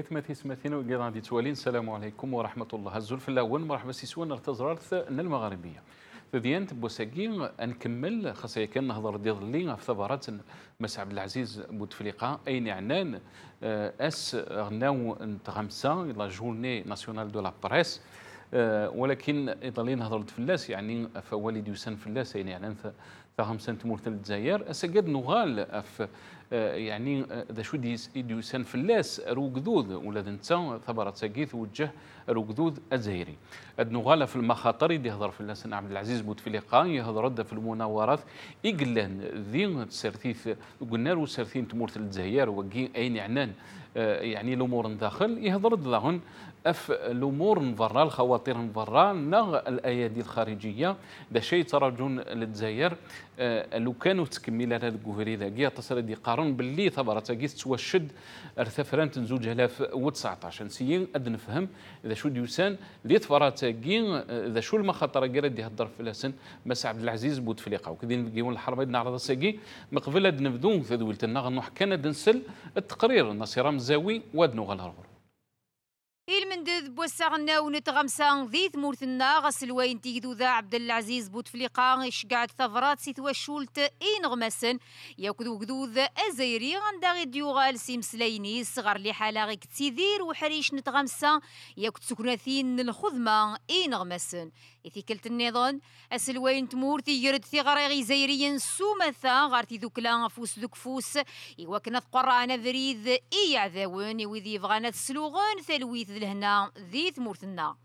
غيثماتي سماتين وقيض غادي توالين. السلام عليكم ورحمة الله. الزول في الأول مرحبا سيسوان ارتزرارت المغاربية ثديان بوساكين نكمل خاصة كان نهضر ديال اللي في ثبرات مس عبد العزيز بوتفليقة أين عنان اس غناو نتغمسا لا جورني ناسيونال دو لا بريس ولكن إيطاليا نهضر فلاس يعني فوالد يوسان فلاس يعني فهمسان تمورت الجزائر اسقد نغال في يعني ذا شو يديوسان فلاس روكذوذ ولا نتا ثبرت ساقيث وجه روكذوذ الجزائري نغال في المخاطر يهضر فلاس عبد العزيز بوتفليقة يهضر في المناورات يقلان ذي سرثيث قلنا له سرثين تمورت الجزائر وقي اين عنان يعني الامور داخل يهضر لهن اف الامور من برا الخواطر من برا نغ الايادي الخارجيه دا شيء تراجون للجزائر لو كانوا تكمل هذا الجوهري ذاكيا تصل دي قارن باللي ثبرت كيس توشد ارتفرنت زوج 2019 نسيين اد نفهم اذا شو ديوسان اللي تفرات كين اذا شو المخاطر كاع دي هضر في لسن مس عبد العزيز بوتفليقه وكذين نلقيون الحرب نعرض ساقي مقبل اد نبدو ثدولتنا غنوح كان دنسل التقرير النصيره مزاوي وادنو غالغور المندذ بوسعنا ونتغمسان ذي ثمورثنا غسلوين تيدو ذا عبد العزيز بوتفليقة قاعد ثفرات سيتوا شولت إين غمسن ياكدو كدوذ أزيري غنداغي ديوغال سيمسليني صغر لي حالا كتيذير وحريش نتغمسان ياكد سكناثين الخذمة إين غمسن إثي كلت النظام أسلوين تمورتي يرد ثغري زيريا سومثا غارتي ذوكلا فوس ذوك فوس إيواكنا ثقرانا ذريذ إي عذاون وذي فغانا تسلوغن ثلويث لهنا ذي ثمورتنا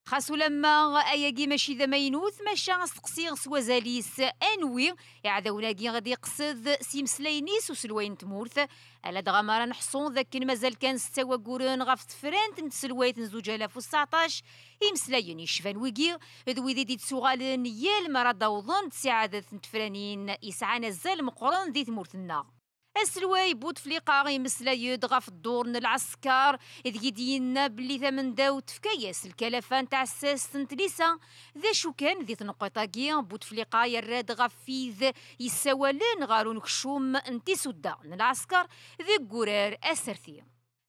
خاصو لما اياكي ماشي ذا مينوث ماشا سقسي سوازاليس انوي يعذونا كي غادي يقصد سيمسلينيس وسلوين تمورث الا دغامارا نحصون ذاك مازال كان ستوا كورون غاف تفرانت نتسلويت نزوج 2019 يمسلاين يشفان ويكي ذوي ذي تسوغالن يال مرا دوضن تسعادة تفرانين يسعانا الزال مقرن ذي ثمورثنا اسلواي بوتفليقة غيمسلايد غاف الدور العسكر إذ يدينا بلي ثمن داوت فكاياس الكلفان تاع الساس تنتليسا ذا شو كان ذي تنقطاكي بوتفليقة يراد غاف فيذ يساولين غارون كشوم انتي سودا العسكر ذي قرار أسرثي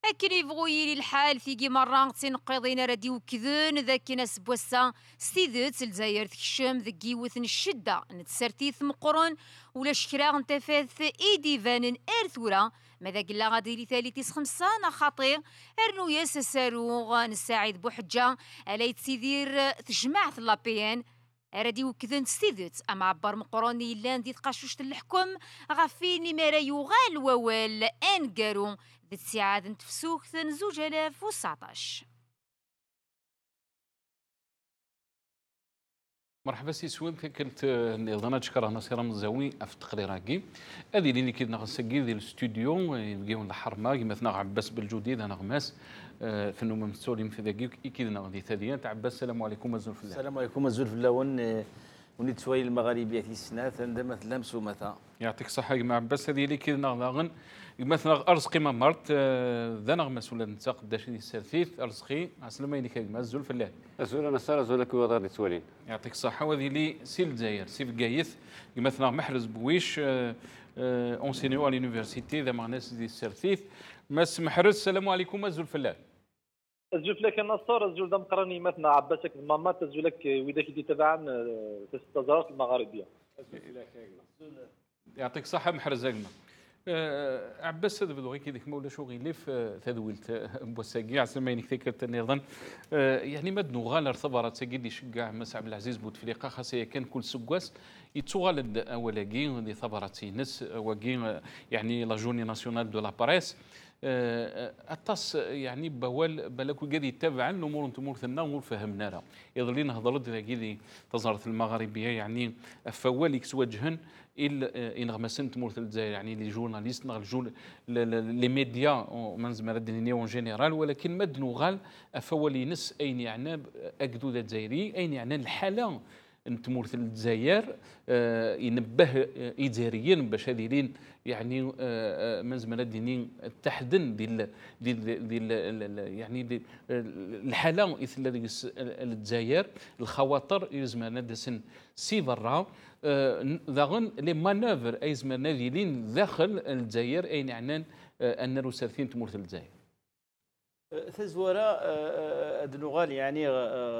أكن يبغويلي الحال في مرة تنقضينا ردي وكذن ذاك ناس بوسا ستيذت الجزائر تكشم ذكي وثن الشدة نتسرتيث مقرن ولا شكرا نتفاث ايدي فانن ارثورا ماذا قلا غادي لي ثالث خمسان خاطير ارنو ياس ساروغ نساعد بوحجة الا يتسيدير تجمع لا بي ان ردي وكذن ستيذت اما عبر مقروني لان دي تقاشوشت الحكم غافيني ما يغال ووال انقارو ذي السعاد نتفسوك زوج 2019. مرحبا سي سوين كنت نظن تشكر نصير مزاوي في التقريراكي هذه اللي كنا غنسقي ديال الاستوديو يبقيو الحرمه مثلا عباس بالجديد انا غماس في النوم مسؤولين في ذاك كيدنا غادي ثانيا عباس السلام عليكم الزول في الله. السلام عليكم الزول في الله ونيت شويه المغاربيه في السنات عندما تلمس ومتى يعطيك الصحه مع عباس هذه اللي كيدنا غن مثلا ارزقي ما مرت ذا نغمس ولا نتاق داش السرثيث ارزقي عسلامه يديك الزول في الله. الزول انا صار زولك وضار تسولين يعطيك الصحه وهذه اللي سي الجزائر سي فكايث مثلا محرز بويش اونسينيو على لونيفرسيتي ذا معناس دي السرثيث مس محرز السلام عليكم الزول في الله. الزول لك النصار الزول دم قراني مثلا عباسك مامات الزولك وإذا كنت تبعا في التظاهرات المغاربيه. يعطيك الصحه محرز اجمع. عباس هذا بدو كي ديك مولا شو غيلي في تدويلت بوساكي عسى ما ينكتك النظام يعني ما دنو ارتبرت ساكي يشجع مس عبد العزيز بوتفليقه خاصه كان كل سكواس يتسوغال اولاكي اللي ثبرت نس وكي يعني لا جورني ناسيونال دو لا بريس الطاس يعني بوال بالك قاعد يتابع الامور انتم ثنا امور فهمنا راه يظل نهضرت ذاك تظهرت المغاربيه يعني فوالك سواجهن إن غمسنت مورث الجزائر يعني لي جورناليست نغل لي ميديا من زمان الدنيا اون جينيرال ولكن مدنو غال فوالي نس اين يعني اكدو الجزائري اين يعني الحاله نتمورث الجزائر ينبه إداريا باش هذين يعني من زمان الديني تحدن ديال يعني دي الحاله مثل الجزائر الخواطر يزمان دسن سي برا ذاغن لي مانوفر اي زمان ديالين داخل الجزائر اين يعني ان روسالتين تمورث الجزائر. تزورا دنوغال يعني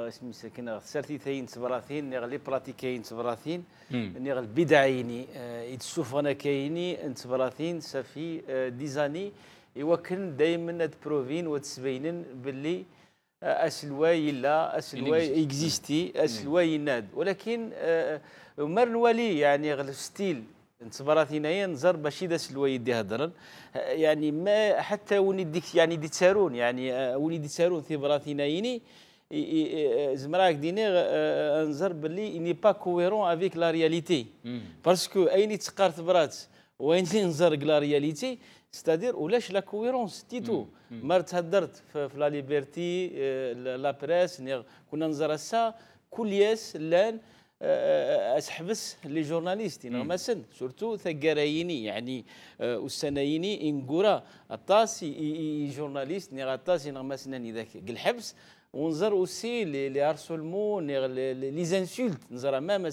اسمي ساكن سارتي ثين تبراثين نغلي براتيكاين تبراثين نغل البدعيني يتسوفنا كايني تبراثين سافي ديزاني يوكن دائما تبروفين وتسبينن باللي اسلواي لا اسلواي اكزيستي اسلواي ناد ولكن مر نولي يعني غل ستيل انتبراتينيا نزر باش يدس الويد هضرن يعني ما حتى وني ديك يعني دي تسارون يعني ولي دي تسارون في براتينيني زمراك ديني نزر باللي اني با كويرون افيك لا رياليتي باسكو ايني تقارت برات وين نزر لا رياليتي ستادير ولاش لا كويرونس تيتو مرت هدرت في لا ليبرتي لا بريس كنا نزر السا كل ياس لان اسحبس لي جورناليست مثلا سورتو ثقرايني يعني والسنايني انقرا الطاسي جورناليست ني غطاسي مثلا ذاك الحبس ونظر اوسي لي هارسولمون لي زانسولت نظر مام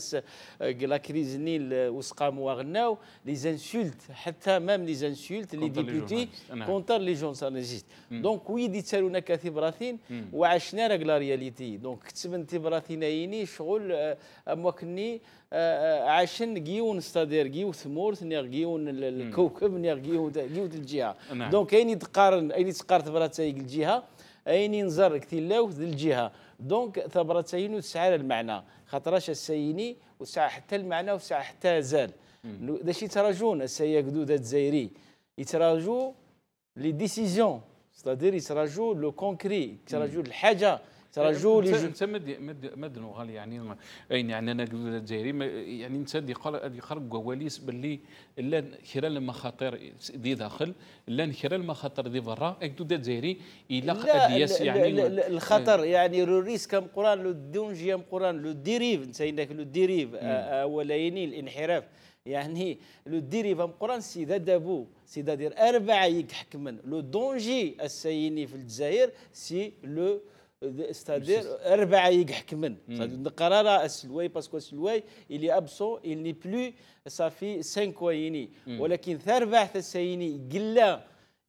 لا كريز نيل وسقاموا غناو لي زانسولت حتى مام لي زانسولت لي ديبوتي كونتر لي جورناليست دونك ويدي تسالونا كثبراثين وعشنا راك لا رياليتي دونك كتب انت براثينايني شغل اموكني عاشن جيون ستادير جيو ثمورث نير جيون الكوكب نير جيو الجهه دونك اين تقارن اين تقارن براتي الجهه اين نزر كثيلاو ذي الجهه دونك ثبرتين وتسعى المعنى خاطرش السيني وسع حتى المعنى وسع حتى زال داش يتراجون السيا قدود الجزائري يتراجوا لي ديسيزيون ستادير يتراجوا لو كونكري يتراجوا الحاجه تراجوا انت مد غالي يعني اين يعني انا الجزائري يعني انت دي خرج كواليس باللي لا خلال المخاطر دي داخل لا خلال المخاطر دي برا اكدود الجزائري الى قديس يعني الخطر يعني لو ريسك ام قران لو دونجي ام قران لو ديريف انت عندك لو ديريف اوليني الانحراف يعني لو ديريف ام قران سيدا دابو سيدا دير 4 يحكمن لو دونجي السيني في الجزائر سي لو c'est-à-dire 4 يحكمن نقرا السلواي باسكو السلواي اللي ابسون اللي بلو صافي 5 ويني ولكن 4 السيني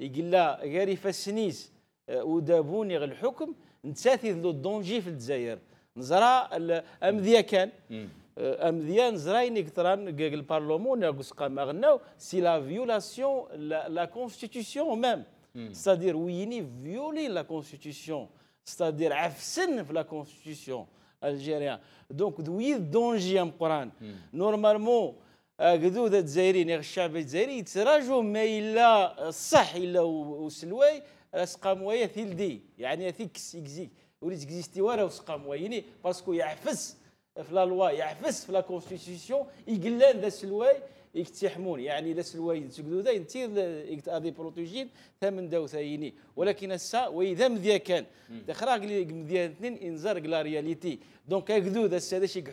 يقلا غير يفسنيس ودابوني غير الحكم نتاثي لو دونجي في الجزائر نزرا امذيا كان امذيا نزرايني كثران البارلمون ناقص ماغناو سي لا فيولاسيون لا كونستيتيسيون ميم c'est-à-dire ويني فيولي لا كونستيتيسيون c'est-à-dire عفسن في لا كونستيتيسيون الجيريان دونك دويد دونجي ام قران نورمالمون قدود الجزائري نيغ الشعب الجزائري يتراجعوا ما الا الصح الا وسلواي اسقامويه ثيلدي يعني ثيكس اكزيك وليت اكزيستي ورا وسقامويني باسكو يعفس في لا لوا يعفس في لا كونستيتيسيون يقلان ذا سلواي يكتحمون يعني لا سلواي تقدودا ينتير ادي بروتوجين ثمن داو ثايني ولكن السا واذا مذيا كان تخراق لي مذيا اثنين انزرق لا رياليتي دونك قدود السا شي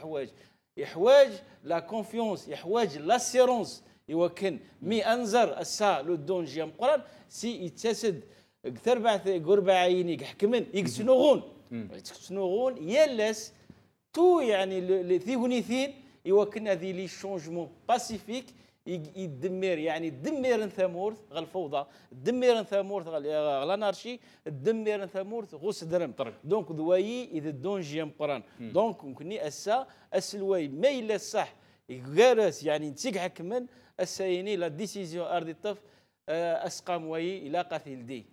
حواج لا كونفيونس يحواج لاسيرونس يوكن مي انزر السا لو دونجي ام قران سي يتسد قربع عيني حكمن يكسنوغون يلس تو يعني ثيغونيثين يوكن هذه لي شونجمون باسيفيك يدمر يعني دمر ثمورث غير الفوضى دمر ثمورث غير الانارشي دمر ثمورث غوس درم دونك دوايي اذا دونجي مقران دونك ممكنني اسا اسلواي ما الا الصح غارس يعني نتيق حكمن السايني لا ديسيزيون ارض الطف اسقام واي الى قتيل دي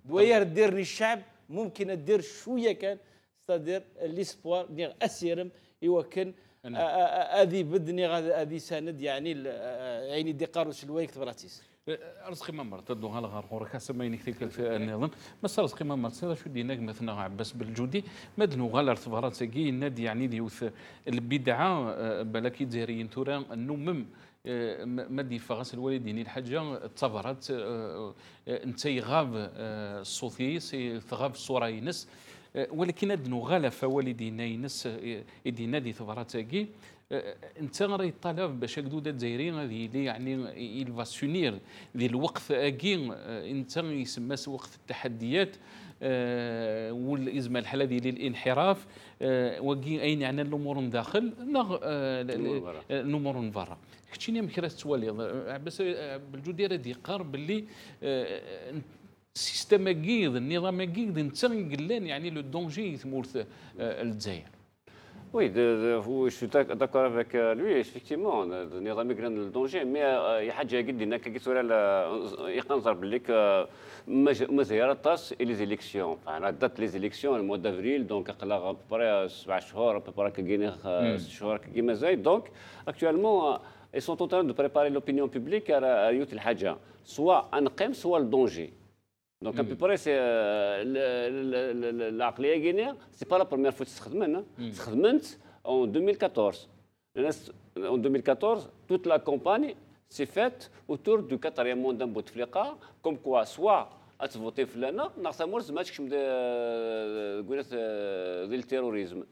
دوايا ديرني الشعب ممكن دير شويه كان ستادير ليسبوار دير اسيرم يوكن هذه بدني هذه سند يعني عيني ديقار وسلواي كتبراتيس رزقي ممر تدو هلا غار حسب ما ينكتك النظام بس رزقي ممر سيدا شو ديناك مثلا عباس بالجودي مدنو غال ارتبارات ساقي النادي يعني ديوث البدعه بلاكي جزائريين تورا النمم مدي فغس الوالدين الحاجه تصبرت انت يغاب الصوتي تغاب الصوره ينس ولكن ادنو غالا فوالدينا ينس يدينا دي ثبراتاكي انت راهي طالب باش قدوده الجزائريين هذه اللي يعني يل سونير ذي الوقت اكي انت يسمى وقت التحديات والازمه الحاله ديال الانحراف وكي اين يعني الامور داخل الامور برا كتشيني مكرا السوالي بس بالجودي راه ديقار باللي السيستم كيد النظام كيد نتسن قلان يعني لو دونجي ثمورث الجزائر. Oui, je suis d'accord avec lui, effectivement, النظام يقرن الدونجي، مي هي حاجه قد كي صورة يقنصر بالك مزيارة طاس لي زيليكسيون، انا دات لي زيليكسيون الموا دافريل دونك قلا بري 7 شهور بري كاين 6 شهور كيما زايد دونك اكtuellement ils sont en train de préparer l'opinion publique à يوت الحاجه سواء انقم سواء الدونجي. Donc à peu près c'est العقليه guinéenne c'est pas la première fois تستخدمنا استخدمت en 2014. En 2014 toute la campagne s'est faite autour du 4e mandat Bouteflika comme quoi soit اتفوتي فلانا نعتبر زعما قلت ديال التيروريزم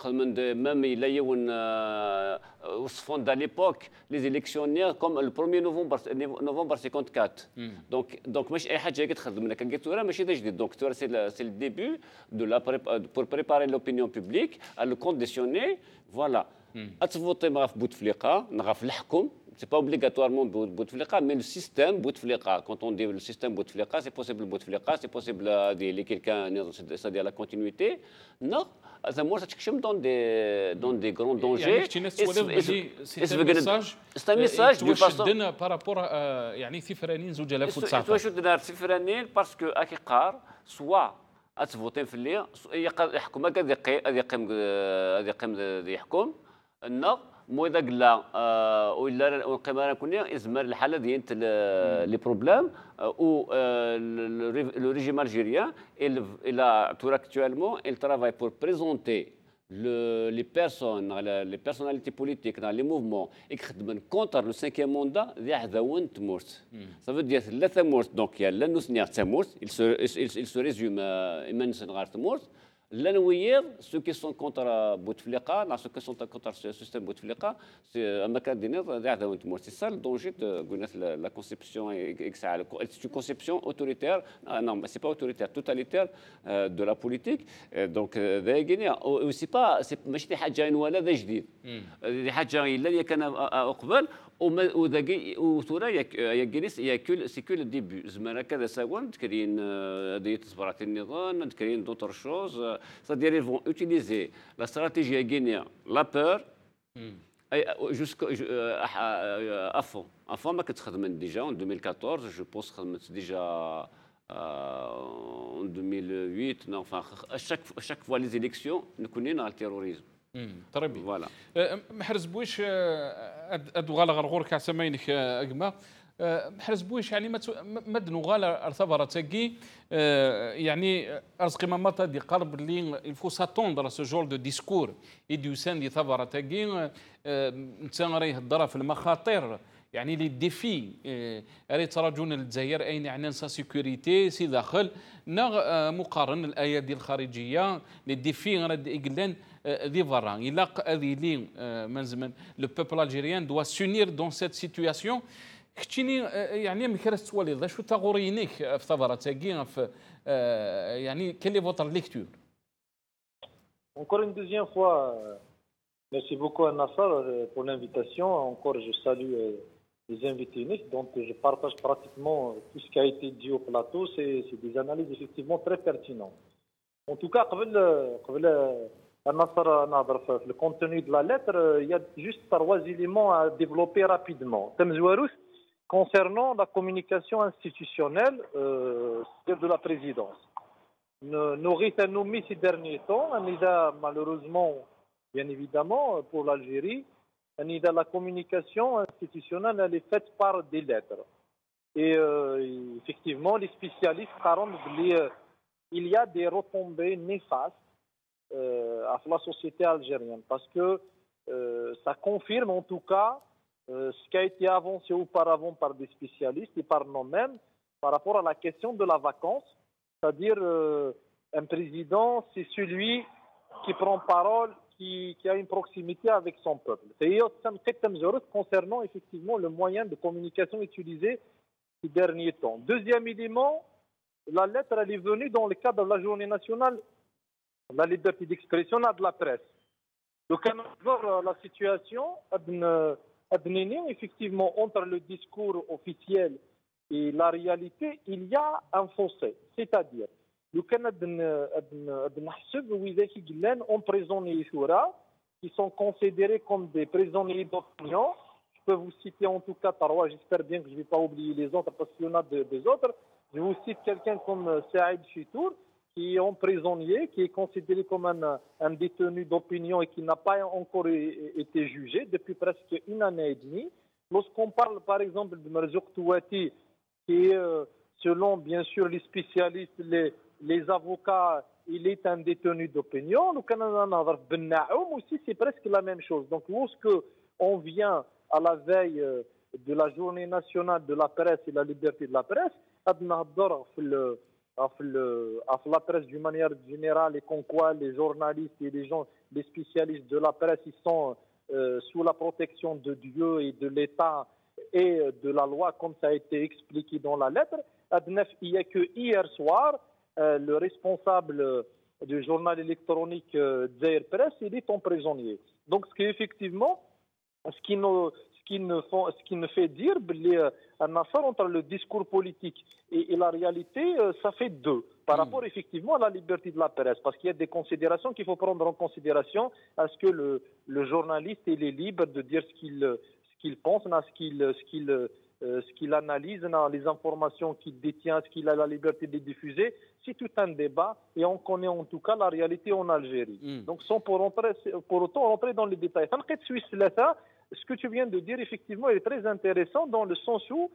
من même il y a une fond à l'époque les électionnaires comme le 1er novembre 54 donc ماشي اي حاجه كتخدم لك قلت راه ماشي جديد donc c'est le début de la pour préparer l'opinion publique à le conditionner voilà اتفوتي مع في بوتفليقه نغاف الحكم. C'est pas obligatoirement Bouteflika, mais le système Bouteflika. Quand on dit le système Bouteflika, c'est possible Bouteflika, c'est possible de quelqu'un, c'est-à-dire la continuité. Non, ça moi ça تكشم dans des grands dangers. C'est un message de façon par rapport يعني ثفرانين زوج 2019. توشدنا ثفرانين parce que أكيقار سواء أتفوتين في الليل يحكم هذا يقيم يحكم النار مو اذا قلا ولا وقيمه كنا ازمر الحاله ديال لي بروبليم او لو ريجيم الجيريان il a actuellement il travaille pour présenter les personnes les personnalités politiques dans les mouvements يخدموا contre le 5e mandat ديال عذاون تمورت. ça veut dire ثلاثه مورت دونك يا لا نسنيا تمورت il se résume ايمان سنغار تمورت. L'anouïr, ceux qui sont contre Bouteflika, ceux qui sont contre le système Bouteflika, c'est ça le danger de la conception. C'est une conception autoritaire, non, mais ce n'est pas autoritaire, totalitaire de la politique. Donc, c'est pas des حاجة ولا ذا جديد. des حاجة اللي كان أقبل وثورة c'est que le début. زمان كذا سوون تكرين هذه تصبرات النظام تكرين d'autres choses. C'est-à-dire ils vont utiliser la stratégie guinéenne, la peur, à fond. À fond, ما كتخدم déjà en 2014, je pense خدمت déjà en 2008. Non, enfin, chaque fois les élections, nous connaissons le terrorisme. très bien. Voilà. محرز بويش ادوغال غرغور كعسمينك اقما محرز بويش يعني مد نغال ارثبره تاكي يعني ارزقي ماماتا دي قرب اللي il faut s'attendre à ce genre de discours et du sein دي ثبره تاكي انت راه يهضر في المخاطر يعني لي ديفي راه تراجعون للجزائر اين يعني سا سيكوريتي سي داخل مقارن الايادي الخارجيه لي ديفي راه يقلان دي فرا الى هذه لي من زمان لو بوبل الجيريان دوا سونير دون سيت سيتوياسيون كتشيني يعني مكرس توالي شو تاغورينيك في ثبره تاكي في يعني كل لي فوتر ليكتور. Encore une deuxième fois, merci beaucoup à Nassar pour l'invitation. Encore, je salue les invités uniques, donc je partage pratiquement tout ce qui a été dit au plateau. C'est des analyses effectivement très pertinentes. En tout cas, قبل Nassar نهضر في le contenu de la lettre, il y a juste 3 éléments à développer rapidement. Concernant la communication institutionnelle de la présidence. Nous rétanoumi ces derniers temps, malheureusement, bien évidemment, pour l'Algérie, la communication institutionnelle elle est faite par des lettres. Et effectivement, les spécialistes parlent il y a des retombées néfastes à la société algérienne, parce que ça confirme en tout cas ce qui a été avancé auparavant par des spécialistes et par nous-mêmes par rapport à la question de la vacance, c'est-à-dire un président, c'est celui qui prend parole, qui a une proximité avec son peuple. C'est concernant effectivement le moyen de communication utilisé ces derniers temps. Deuxième élément, la lettre elle est venue dans le cadre de la journée nationale de la liberté d'expression et de la presse. Donc on voit la situation effectivement entre le discours officiel Et la réalité, il y a un fossé. C'est-à-dire, le Canada emprisonnés qui sont considérés comme des prisonniers d'opinion. Je peux vous citer en tout cas trois, j'espère bien que je ne vais pas oublier les autres parce qu'il y en a des autres. Je vous cite quelqu'un comme Saïd Chitour, qui est emprisonné, qui est considéré comme un détenu d'opinion et qui n'a pas encore été jugé depuis presque une année et demie. Lorsqu'on parle par exemple de Merzouk Touati, qui est, selon bien sûr les spécialistes, les avocats, il est un détenu d'opinion. Le Canada Ben Naoum aussi, c'est presque la même chose. Donc lorsque on vient à la veille de la journée nationale de la presse et la liberté de la presse, la presse d'une manière générale et comme quoi les journalistes et les spécialistes de la presse, ils sont sous la protection de Dieu et de l'État et de la loi, comme ça a été expliqué dans la lettre. Il n'y a que hier soir, le responsable du journal électronique Zaire Press, il est emprisonné. Donc, ce qui nous fait dire un affaire entre le discours politique et la réalité, ça fait deux. Par rapport effectivement à la liberté de la presse, parce qu'il y a des considérations qu'il faut prendre en considération. Est-ce que le journaliste il est libre de dire ce qu'il pense, ce qu'il analyse, les informations qu'il détient, est-ce qu'il a la liberté de les diffuser? C'est tout un débat et on connaît en tout cas la réalité en Algérie. Donc sans pour autant rentrer dans les détails. Ce que tu viens de dire, effectivement, est très intéressant dans le sens où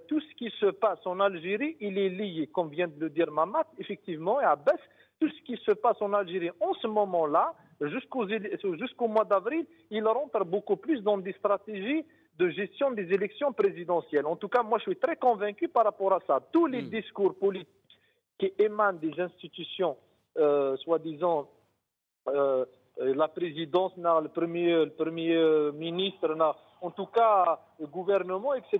tout ce qui se passe en Algérie, il est lié, comme vient de le dire Mamat, effectivement, et Abbas, tout ce qui se passe en Algérie en ce moment-là, jusqu'au mois d'avril, il rentre beaucoup plus dans des stratégies de gestion des élections présidentielles. En tout cas, moi, je suis très convaincu par rapport à ça. Tous les discours politiques qui émanent des institutions, soi-disant, la présidence, le premier ministre, en tout cas le gouvernement, etc.,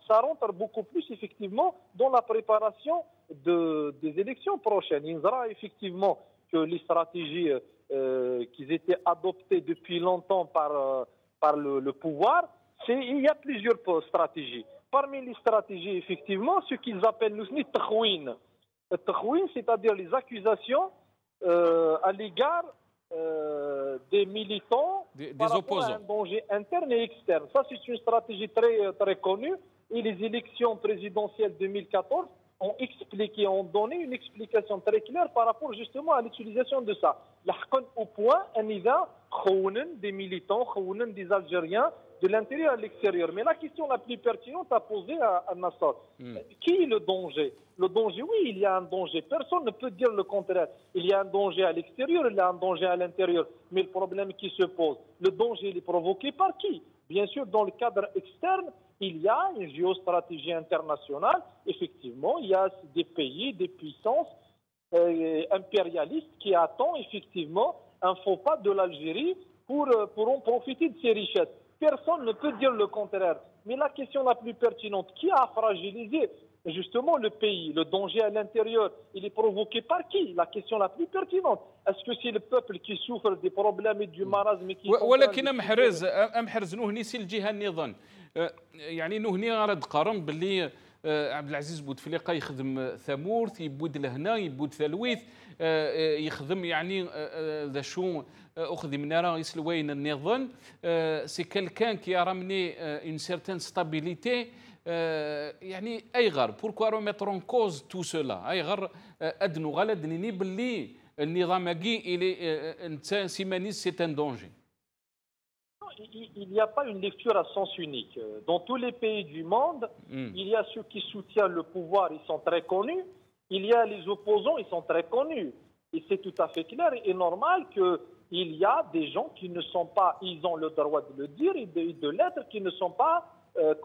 ça rentre beaucoup plus effectivement dans la préparation des élections prochaines. Il sera effectivement que les stratégies qui étaient adoptées depuis longtemps par le pouvoir, il y a plusieurs stratégies. Parmi les stratégies, effectivement, ce qu'ils appellent nous le takhouine. Le takhouine, c'est-à-dire les accusations à l'égard des militants des par opposants. rapport à un danger interne et externe. Ça, c'est une stratégie très, très connue. Et les élections présidentielles 2014 ont donné une explication très claire par rapport justement à l'utilisation de ça. Au point, des militants, des Algériens, de l'intérieur à l'extérieur. Mais la question la plus pertinente à poser à Nassar, qui est le danger? Le danger, oui, il y a un danger. Personne ne peut dire le contraire. Il y a un danger à l'extérieur, il y a un danger à l'intérieur. Mais le problème qui se pose, le danger il est provoqué par qui? Bien sûr, dans le cadre externe, il y a une géostratégie internationale. Effectivement, il y a des pays, des puissances impérialistes qui attendent effectivement un faux pas de l'Algérie pour en profiter de ses richesses. Personne ne peut dire le contraire. Mais la question la plus pertinente, qui a fragilisé justement le pays? Le danger à l'intérieur, il est provoqué par qui? La question la plus pertinente. Est-ce que c'est le peuple qui souffre des problèmes et du marasme qui ولكن محرز نهني سي الجهه النظام يعني نهني راه قارن باللي عبد العزيز بوتفليقه يخدم ثمورث يبود لهنا يبود ثلويث يخدم يعني ذا شو اخذ من راه يسلوين النظام سي كالكان كي رامني اون سيرتين ستابيليتي يعني اي غار بوركوا روميتر اون كوز تو سولا اي غار ادنو غالدني باللي النظام كي الي انت سيمانيس سي ان دونجي. Il n'y a pas une lecture à sens unique. Dans tous les pays du monde, il y a ceux qui soutiennent le pouvoir, ils sont très connus. Il y a les opposants, ils sont très connus. Et c'est tout à fait clair et normal qu'il y a des gens qui ne sont pas, ils ont le droit de le dire et de l'être, qui ne sont pas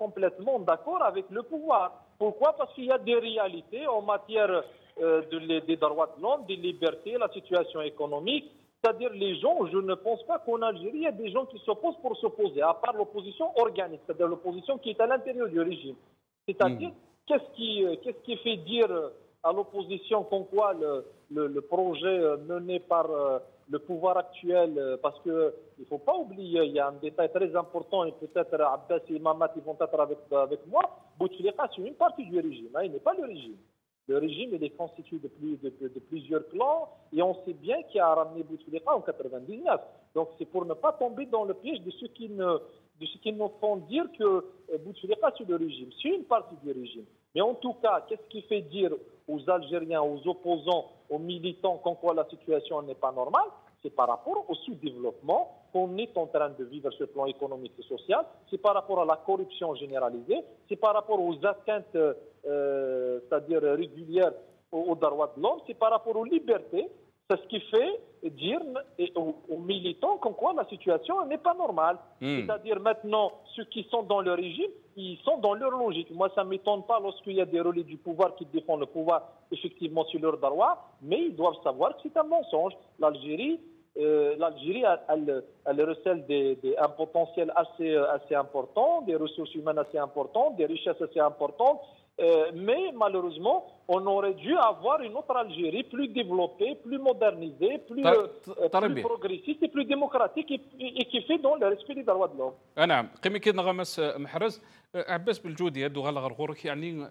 complètement d'accord avec le pouvoir. Pourquoi? Parce qu'il y a des réalités en matière des droits de l'homme, des libertés, la situation économique. C'est-à-dire les gens, je ne pense pas qu'en Algérie, il y a des gens qui s'opposent pour s'opposer, à part l'opposition organique, c'est-à-dire l'opposition qui est à l'intérieur du régime. C'est-à-dire, qu'est-ce qui fait dire à l'opposition comme quoi le projet mené par le pouvoir actuel, parce qu'il ne faut pas oublier, il y a un détail très important, et peut-être Abbas et Mamat ils vont être avec moi, Bouteflika c'est une partie du régime, hein, il n'est pas le régime. Le régime il est constitué de plusieurs clans, et on sait bien qui a ramené Bouteflika en 1999. Donc c'est pour ne pas tomber dans le piège de ceux qui nous font dire que Bouteflika c'est le régime. C'est une partie du régime. Mais en tout cas, qu'est-ce qui fait dire aux Algériens, aux opposants, aux militants qu'en quoi la situation n'est pas normale? C'est par rapport au sous-développement qu'on est en train de vivre sur le plan économique et social, c'est par rapport à la corruption généralisée, c'est par rapport aux atteintes, c'est-à-dire régulières aux droits de l'homme, c'est par rapport aux libertés. C'est ce qui fait dire aux militants qu'en quoi la situation n'est pas normale. C'est-à-dire maintenant, ceux qui sont dans le régime, ils sont dans leur logique. Moi, ça ne m'étonne pas lorsqu'il y a des relais du pouvoir qui défendent le pouvoir, effectivement, sur leur droit, mais ils doivent savoir que c'est un mensonge. L'Algérie, elle recèle un potentiel assez important, des ressources humaines assez importantes, des richesses assez importantes, mais malheureusement, on aurait dû avoir une autre Algérie plus développée, plus modernisée, plus progressiste et plus démocratique et qui fait dans le respect des droits de l'homme. نعم قيمة كي نغمس محرز عباس بالجودي هادو غالا غرغورك يعني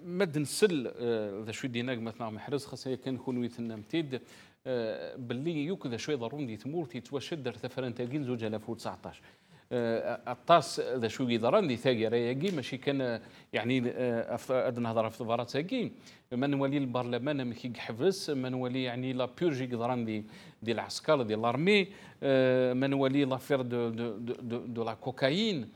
مد نسل ذا شوي ديناك مثلا محرز خاصة كان نكون ويثنا متيد باللي يوكذا شوي ضروري تمور تيتوشد ارتفرن تاكين زوج 2019 الطاس ذا شو يضرن دي ثاقي رايقي ماشي كان يعني ادنا هضره في ضفارات ثاقي من ولي البرلمان مكي حفظ من ولي يعني لا بيرجي قدران دي العسكر دي لارمي من ولي لافير دو لا كوكايين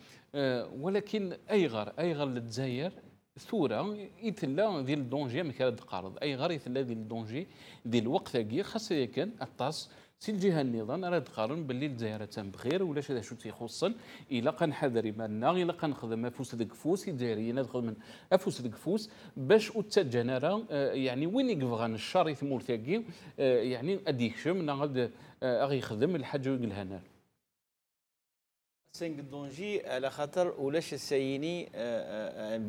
ولكن اي غير للجزائر ثوره يتلا ذي الدونجي ما كان قارض اي غير يتلا ذي الدونجي ذي الوقت ثاقي خاصه كان الطاس سي الجهه النظام راه تقارن باللي الجزائر تم بخير ولا شي شو تيخصن الا كنحذري مالنا الا كنخدم افوس دكفوس الجزائريين نخدم افوس دكفوس باش اتجانا راه يعني وين يقفغان الشر ثمور ثاقي يعني اديك شم غاد غي يخدم الحاج ويقولها لنا سنك دونجي على خاطر ولاش السايني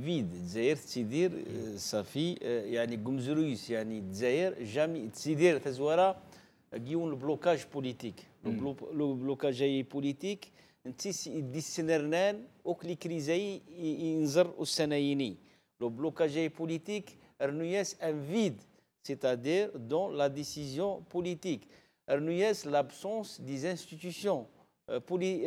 فيد الجزائر تسيدير صافي يعني قمزرويس يعني الجزائر جامي تسيدير تزوره كيون البلوكاج بوليتيك لو بلوكاج بوليتيك انتي دي السنرنان اوكلي كريزاي ينزر السنايني لو بلوكاج بوليتيك رنوياس ان فيد c'est-à-dire dans la décision politique رنوياس l'absence des institutions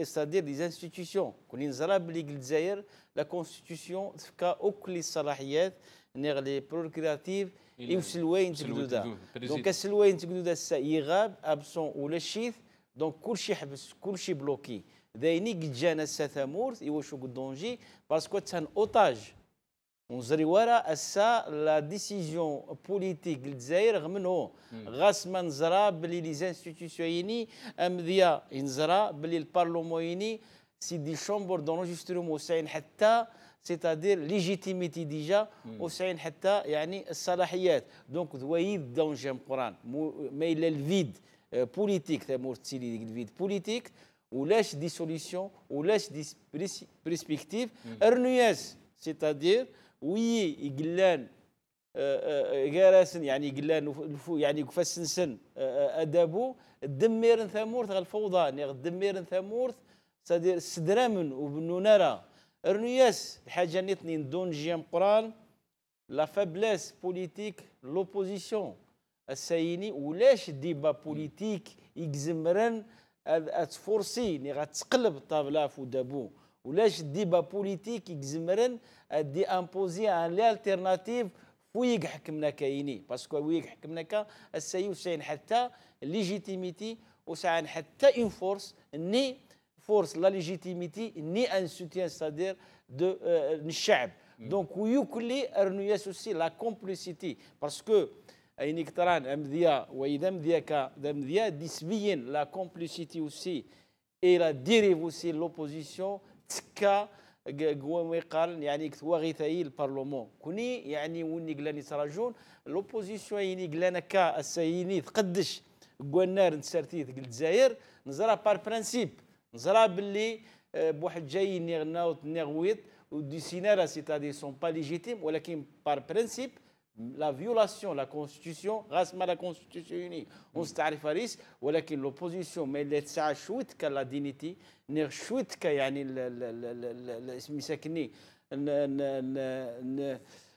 c'est-à-dire des institutions كون ينزرا بلي الجزائر لا كونستيتيوشن تفكا اوكلي الصلاحيات نيغ لي بروكراتيف يوسلوين تقدودا دونك السلوين تقدودا يغاب ابسون ولا شيث دونك كلشي حبس كلشي بلوكي دايني قد جانا الساثامور يوشو قدونجي باسكو تان اوتاج ونزري ورا اسا لا ديسيزيون بوليتيك الجزائر غمنو غاس ما نزرا بلي لي انستيتيوسيونيني امذيا ينزرا بلي البارلمونيني سي دي شومبر دونجسترومون ساين حتى c'est-à-dire légitimité déjà وسعين حتى يعني الصلاحيات دونك ذويد دونجام قران ما الى الفيد بوليتيك تمور تسيلي ديك الفيد بوليتيك ولاش دي سوليسيون ولاش دي بريسبكتيف ارنياس c'est-à-dire وي يقلان غارسن يعني يقلان يعني كفاسنسن ادابو الدميرن ثامورث الفوضى نيغ الدميرن ثامورث c'est-à-dire سدرامن وبنونارا رنياس الحاجه نيتنين دون جيم قران لا فابليس بوليتيك لوبوزيسيون السايني ولاش ديبا بوليتيك يكزمرن اتفورسي ني غتقلب الطابله فو دابو ولاش ديبا بوليتيك يكزمرن دي امبوزي ان لالتيرناتيف فويق حكمنا كايني باسكو ويق حكمنا كا الساي وساين حتى ليجيتيميتي وساين حتى اون فورس ني force la légitimité ni un soutien c'est-à-dire de الشعب donc ويكلي ارنياس aussi la complicité parce que اي نكتران امذيا واذا مذياك مذيا ديسبيين la complicité aussi et la dérive aussi l'opposition تكا قوام يقال يعني كتواغي ثاي البرلمان كوني يعني وني قلاني تراجون لوبوزيسيون يعني قلانا كا السايني تقدش قوانار نسرتي الجزائر نزرا بار برانسيب نزرا باللي بواحد جاي نيغناوت نيغويت ودي سينارا سيتادي سون با ليجيتيم ولكن بار برانسيب لا فيولاسيون لا كونستيتيوشن غاسمه لا كونستيتيوشن يونيك ونستعرف رئيس ولكن لوبوزيسيون ما اللي تسعى شويتك لا دينيتي نير شويتك يعني اسمي ساكني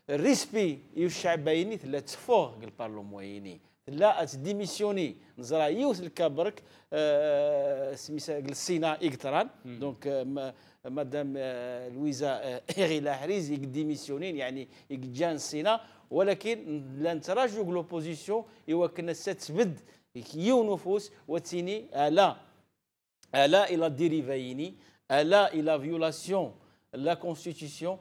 الريسبي الشعبيني لا تفوق البارلمون لا ديميسيوني نزرا يوث الكابرك سميتها السينا اكتران دونك مدام لويزا اغيلا حريز ديميسيونين يعني جان السينا ولكن لا نتراجعوا لوبوزيسيون ايوا كنا ستبد يو نفوس وتسيني الا الى ديريفايني الا الى فيولاسيون la Constitution,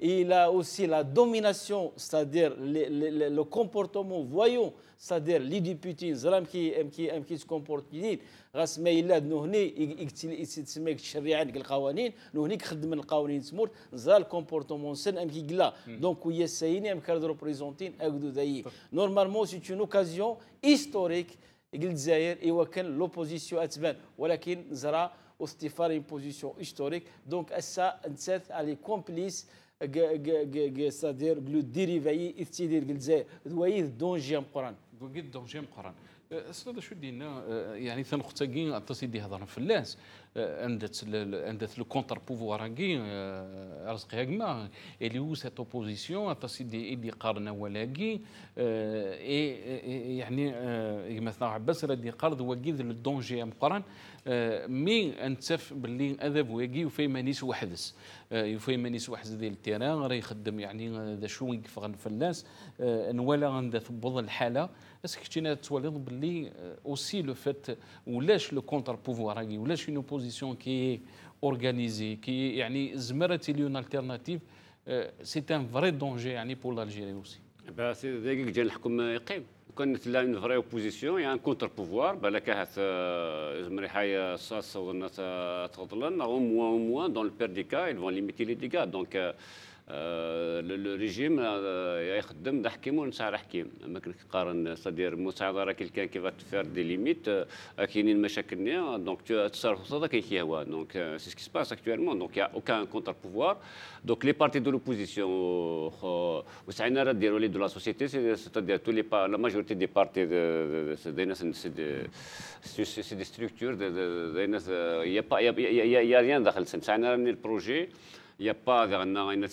il a aussi la domination, c'est-à-dire le comportement voyons, c'est-à-dire les députés qui se comportent غاسما الا هني يتسمى الشريعه ديك القوانين هني كخدم القوانين تمور زال الكومبورتمون سن ام كي كلا دونك ويا سايني ام كارد ريبريزونتين اكدو داي نورمالمون سي اون اوكازيون هيستوريك الجزائر ايوا كان لوبوزيسيون اتبان ولكن زرا واستفار une position historique donc ça نسات على كومبليس c'est-à-dire le dérivé يتيدير الجزائر دويد دونجيام قران دويد دونجيام قران استاذ شو دينا يعني ثنختاقين التصيدي هضر فلاس عندت لو كونتر بوفوارانكي رزق هاكما اللي هو سيت اوبوزيسيون التصيدي اللي قارنا ولاكي يعني مثلا عباس رادي قارد وكيد الدونجي مقران مي انتف باللي اذاب واكي وفي مانيس وحدس يفي مانيس وحدس ديال التيران راه يخدم يعني ذا شو يكفغن فلاس نوالا عند ثبوض الحاله اسك كنتينا توالد باللي اوسي لو فات ولاش لو كونتر بوفوارانكي ولاش اون اوبوزيسيون كي اورغانيزي كي يعني زمرت ليون التيرناتيف سي ان فري دونجي يعني بور l'Algérie اوسي بس دقيق جا الحكم يقيم كانت لا اون فري اوبوزيسيون يعني كونتر بوفوار بالك هات زمري حاجه صاص والناس تفضلنا او موان دون البير دي كا ils vont limiter les dégâts donc لو ريجيم يخدم دا حكيم ونسعر حكيم ما كنقارن صدير مساعده راه كان كيف تفير دي ليميت كاينين مشاكلنا دونك تصرف صدا كي هو دونك سي سكي سباس اكtuellement دونك يا اوكان كونتر بوفوار دونك لي بارتي دو لوبوزيسيون وسعينا راه ديروا لي دو لا سوسيتي c'est-à-dire tous les la majorité des partis des ناس سي دي ستركتور des ناس يا rien داخل سعينا راني البروجي il n'y a pas une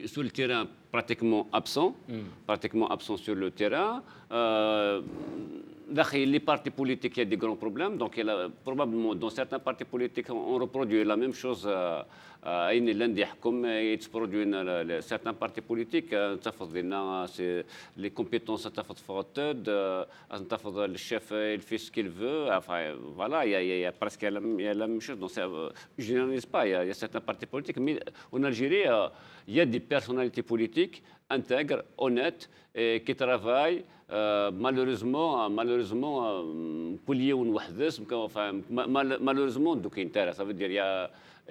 sur le terrain pratiquement absent sur le terrain. Les partis politiques, il y a des grands problèmes. Donc, probablement, dans certains partis politiques, on reproduit la même chose. Certains partis politiques, les compétences, le chef, il fait ce qu'il veut. Enfin, voilà, il y a presque la même chose. Donc, je ne généralise pas. Il y a certains partis politiques. Mais en Algérie, il y a des personnalités politiques intègres, honnêtes, et qui travaillent. Malheureusement, Poulier ou malheureusement, ça veut dire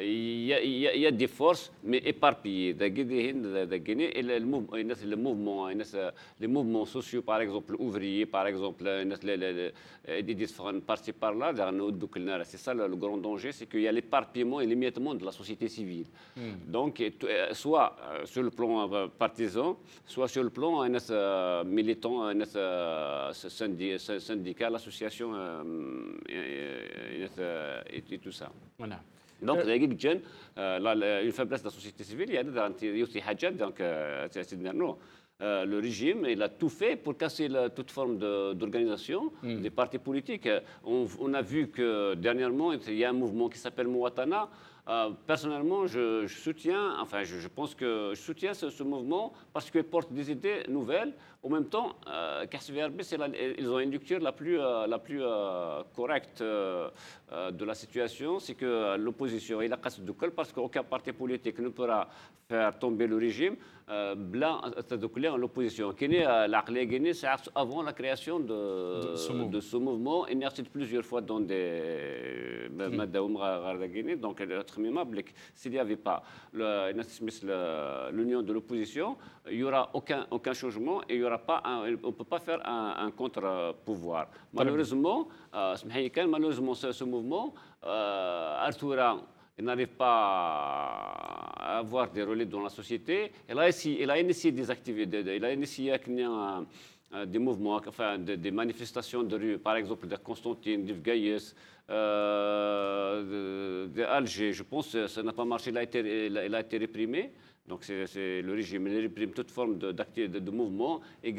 il y a des forces, mais éparpillées. Les mouvements sociaux, par exemple, ouvriers, par exemple, des différents partis par là, c'est ça le grand danger, c'est qu'il y a l'éparpillement et l'émiettement de la société civile. Donc, soit sur le plan partisan, soit sur le plan militant, syndical, l'association et tout ça. Voilà. Donc, une faiblesse de la société civile, il y a aussi Hadjad, donc le régime, il a tout fait pour casser toute forme d'organisation des partis politiques. On a vu que dernièrement, il y a un mouvement qui s'appelle Mouatana. Personnellement, je soutiens, enfin, je pense que je soutiens ce mouvement parce qu'il porte des idées nouvelles. En même temps, ils ont une lecture la plus correcte de la situation, c'est que l'opposition, il a cassé de colle parce qu'aucun parti politique ne pourra faire tomber le régime blanc à l'opposition. Avant la création de ce mouvement, il y a plusieurs fois dans des donc s'il n'y avait pas l'union de l'opposition, il n'y aura aucun changement et on ne peut pas faire un contre-pouvoir. Malheureusement, ce mouvement, Arthura, il n'arrive pas à avoir des relais dans la société. Il a initié des activités, il a initié des mouvements, enfin des manifestations de rue, par exemple de Constantine, d'Ivgaïs, d'Alger. Je pense que ça n'a pas marché, il a été réprimé. Donc c'est le régime, il réprime toute forme de mouvement qui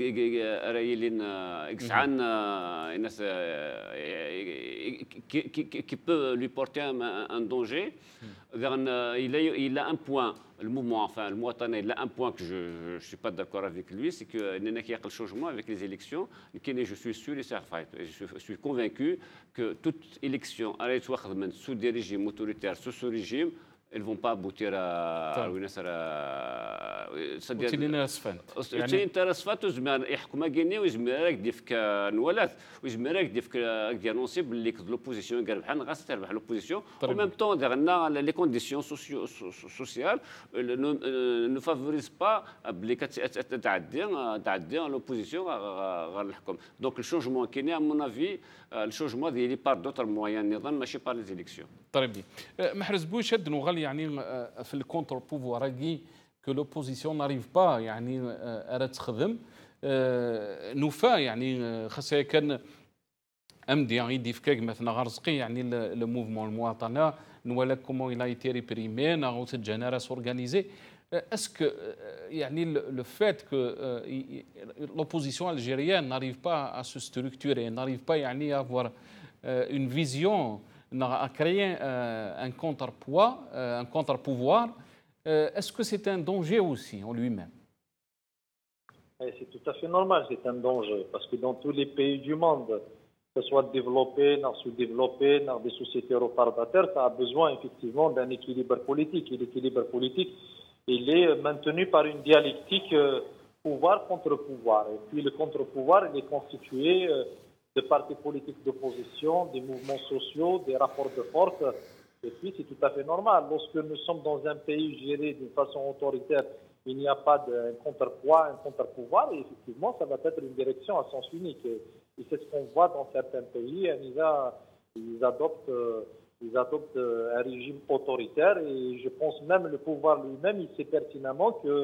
peut lui porter un danger. Il a un point, le mouvement, enfin le Mouatana, il a un point que je ne suis pas d'accord avec lui, c'est qu'il y a un changement avec les élections. Je suis sûr et certain, je suis convaincu que toute élection, sous des régimes autoritaires, sous ce régime, elles ne vont pas aboutir à وتيلينا اسفنت يعني انت رصفات وزمان يحكم غيني وزمرك ديفك نولات وزمرك ديفك ديانونسي باللي لوبوزيسيون قال بحال غاس تربح لوبوزيسيون او ميم طون درنا لي كونديسيون سوسيال نو فافوريز با باللي تعدي لوبوزيسيون غير الحكم دونك الشونجمون كاين ا مون افي الشونجمون ديالي بار دوتر موان نظام ماشي بار لي زيليكسيون. طيب محرز بوشد نغال يعني في الكونتر بوفوار que l'opposition n'arrive pas يعني تخدم نوفا يعني خاصها كان امدي يعني ديفكاك مثلا غرزقي يعني لو موفمون المواطنه نوالا كومون il a été réprimé ناغو تجانراس اورغانيزي est-ce que يعني le fait que l'opposition algérienne n'arrive pas à se structurer n'arrive pas يعني à avoir une vision à créer un contrepoids un contre-pouvoir. Est-ce que c'est un danger aussi en lui-même? C'est tout à fait normal, c'est un danger, parce que dans tous les pays du monde, que ce soit développé, sous-développé, dans des sociétés retardataires, ça a besoin effectivement d'un équilibre politique. Et l'équilibre politique, il est maintenu par une dialectique pouvoir contre pouvoir. Et puis le contre-pouvoir, il est constitué de partis politiques d'opposition, des mouvements sociaux, des rapports de force. Et puis, c'est tout à fait normal. Lorsque nous sommes dans un pays géré d'une façon autoritaire, il n'y a pas de contrepoids, un contre-pouvoir. Et effectivement, ça va être une direction à sens unique. Et c'est ce qu'on voit dans certains pays. Ils adoptent un régime autoritaire. Et je pense même le pouvoir lui-même, il sait pertinemment que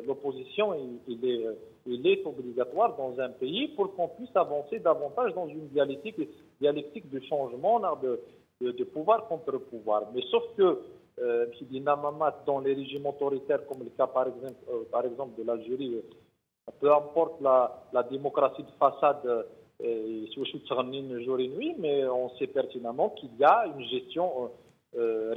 l'opposition, il est obligatoire dans un pays pour qu'on puisse avancer davantage dans une dialectique de changement, de pouvoir contre pouvoir. Mais sauf que dans les régimes autoritaires, comme le cas par exemple de l'Algérie, peu importe la démocratie de façade, jour et nuit, mais on sait pertinemment qu'il y a une gestion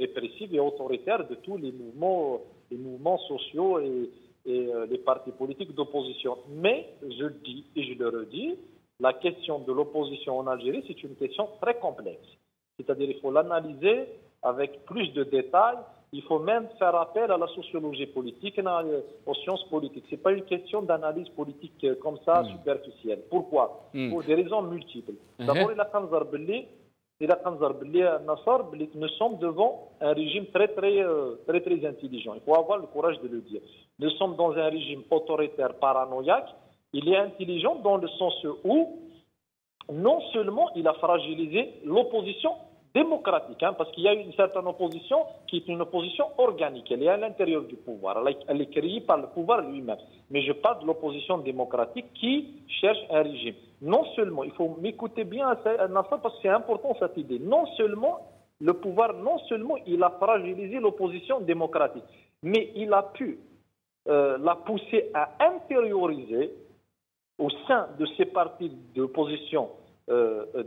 répressive et autoritaire de tous les mouvements sociaux et les partis politiques d'opposition. Mais je le dis et je le redis, la question de l'opposition en Algérie, c'est une question très complexe. C'est-à-dire qu'il faut l'analyser avec plus de détails. Il faut même faire appel à la sociologie politique et aux sciences politiques. Ce n'est pas une question d'analyse politique comme ça, superficielle. Pourquoi? Pour des raisons multiples. D'abord, nous sommes devant un régime très intelligent. Il faut avoir le courage de le dire. Nous sommes dans un régime autoritaire, paranoïaque. Il est intelligent dans le sens où non seulement il a fragilisé l'opposition démocratique, parce qu'il y a une certaine opposition qui est une opposition organique, elle est à l'intérieur du pouvoir, elle est créée par le pouvoir lui-même. Mais je parle de l'opposition démocratique qui cherche un régime. Non seulement, il faut m'écouter bien parce que c'est important cette idée, non seulement le pouvoir, non seulement il a fragilisé l'opposition démocratique, mais il a pu la pousser à intérioriser au sein de ces partis d'opposition